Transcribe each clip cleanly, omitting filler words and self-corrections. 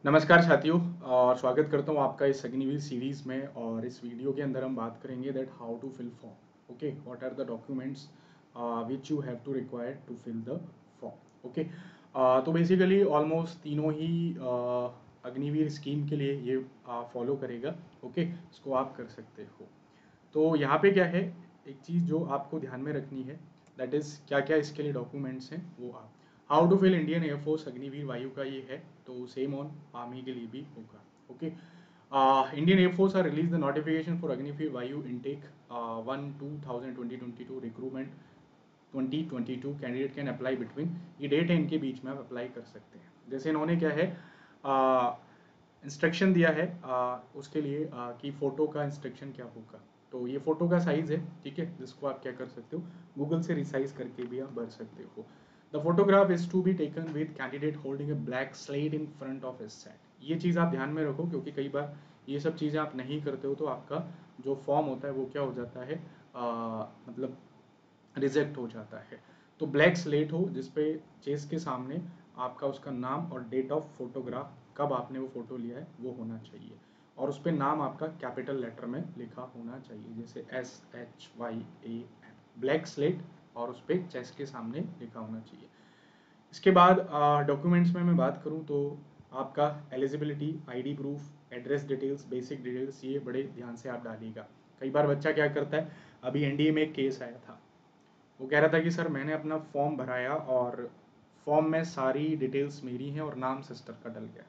नमस्कार साथियों और स्वागत करता हूँ आपका इस अग्निवीर सीरीज में। और इस वीडियो के अंदर हम बात करेंगे that how to fill form. Okay, what are the documents which you have to require to fill the form. Okay, तो बेसिकली ऑलमोस्ट तीनों ही अग्निवीर स्कीम के लिए ये फॉलो करेगा। ओके, इसको आप कर सकते हो। तो यहाँ पे क्या है, एक चीज़ जो आपको ध्यान में रखनी है दैट इज़ क्या क्या इसके लिए डॉक्यूमेंट्स हैं वो आप how to fill Indian air force Agniveer Vayu का ये है, तो सेम ऑन आर्मी के लिए भी होगा। Okay, Indian Air Force are release the notification for Agniveer Vayu intake 1/2/2022 recruitment 2022 candidate can apply between, ये डेट है इनके बीच में आप अप्लाई कर सकते हैं। जैसे इन्होंने क्या है इंस्ट्रक्शन दिया है उसके लिए कि फ़ोटो का इंस्ट्रक्शन क्या होगा। तो ये फ़ोटो का साइज़ है, ठीक है, जिसको आप क्या कर सकते हो, गूगल से रिसाइज करके भी आप भर सकते हो। The photograph is to be taken with candidate holding a black slate in front of his set. ये चीज़ आप ध्यान में रखो क्योंकि कई बार ये सब चीज़ें आप नहीं करते हो तो आपका जो फॉर्म होता है वो क्या हो जाता है, मतलब रिजेक्ट हो जाता है। तो ब्लैक स्लेट हो जिसपे चेस के सामने आपका उसका नाम और डेट ऑफ फोटोग्राफ, कब आपने वो फोटो लिया है वो होना चाहिए। और उस पर नाम आपका कैपिटल लेटर में लिखा होना चाहिए, जैसे SHYAN, ब्लैक स्लेट और उस पर चेस के सामने लिखा होना चाहिए। इसके बाद डॉक्यूमेंट्स में मैं बात करूं तो आपका eligibility, ID proof, address details, basic details, ये बड़े ध्यान से आप डालिएगा। कई बार बच्चा क्या करता है, अभी एनडीए में एक केस आया था, वो कह रहा था कि सर मैंने अपना फॉर्म भराया और फॉर्म में सारी डिटेल्स मेरी हैं और नाम सिस्टर का डल गया।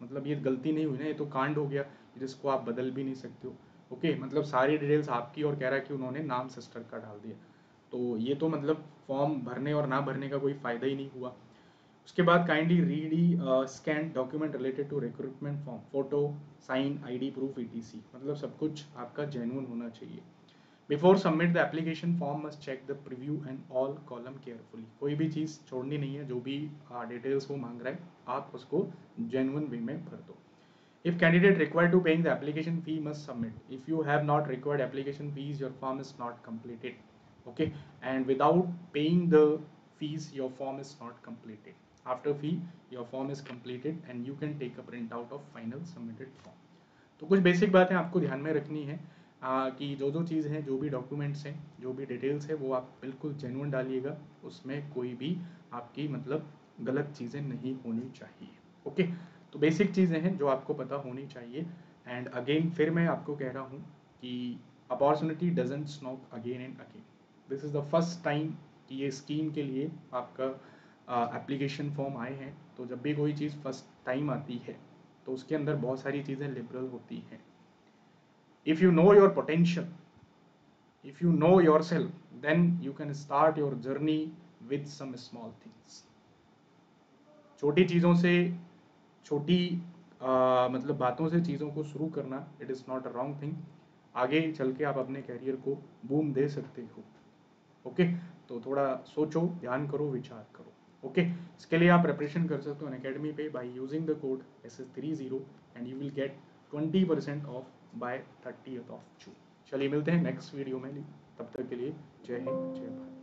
मतलब ये गलती नहीं हुई ना, ये तो कांड हो गया जिसको आप बदल भी नहीं सकते हो। ओके, मतलब सारी डिटेल्स आपकी और कह रहा है कि उन्होंने नाम सिस्टर का डाल दिया। तो ये तो मतलब फॉर्म भरने और ना भरने का कोई फ़ायदा ही नहीं हुआ। उसके बाद kindly read scan document related to recruitment form, photo, sign, ID proof, etc, मतलब सब कुछ आपका जेन्युइन होना चाहिए। Before submit the application form must check the preview and all column carefully. कोई भी चीज़ छोड़नी नहीं है, जो भी डिटेल्स वो मांग रहा है आप उसको जेन्युइन वे में भर दो। If candidate required to paying the application fee must submit. If you have not required application fees, your form is not completed. Okay, and without paying the fees, your form is not completed. After fee, your form is completed and you can take a printout of final submitted form. तो कुछ basic बातें आपको ध्यान में रखनी है कि जो जो चीज़ हैं, जो भी डॉक्यूमेंट्स हैं, जो भी डिटेल्स है वो आप बिल्कुल जेन्युइन डालिएगा। उसमें कोई भी आपकी मतलब गलत चीज़ें नहीं होनी चाहिए। ओके, तो बेसिक चीज़ें हैं जो आपको पता होनी चाहिए। एंड अगेन फिर मैं आपको कह रहा हूँ कि opportunity doesn't snook again and again. This is the first time कि ये स्कीम के लिए आपका एप्लीकेशन फॉर्म आए हैं। तो जब भी कोई चीज़ फर्स्ट टाइम आती है तो उसके अंदर बहुत सारी चीज़ें लिबरल होती हैं। If you know your potential, if you know your self, then you can start your journey with some small things. छोटी चीज़ों से, छोटी मतलब बातों से चीज़ों को शुरू करना, it is not a wrong thing. आगे चल के आप अपने करियर को बूम दे सकते हो। ओके, तो थोड़ा सोचो, ध्यान करो, विचार करो। ओके, इसके लिए आप प्रिपरेशन कर सकते हो अनअकैडमी पे by using the code SS30 and you will get 20% off by 30th of June। चलिए मिलते हैं नेक्स्ट वीडियो में, तब तक के लिए जय हिंद, जय भारत।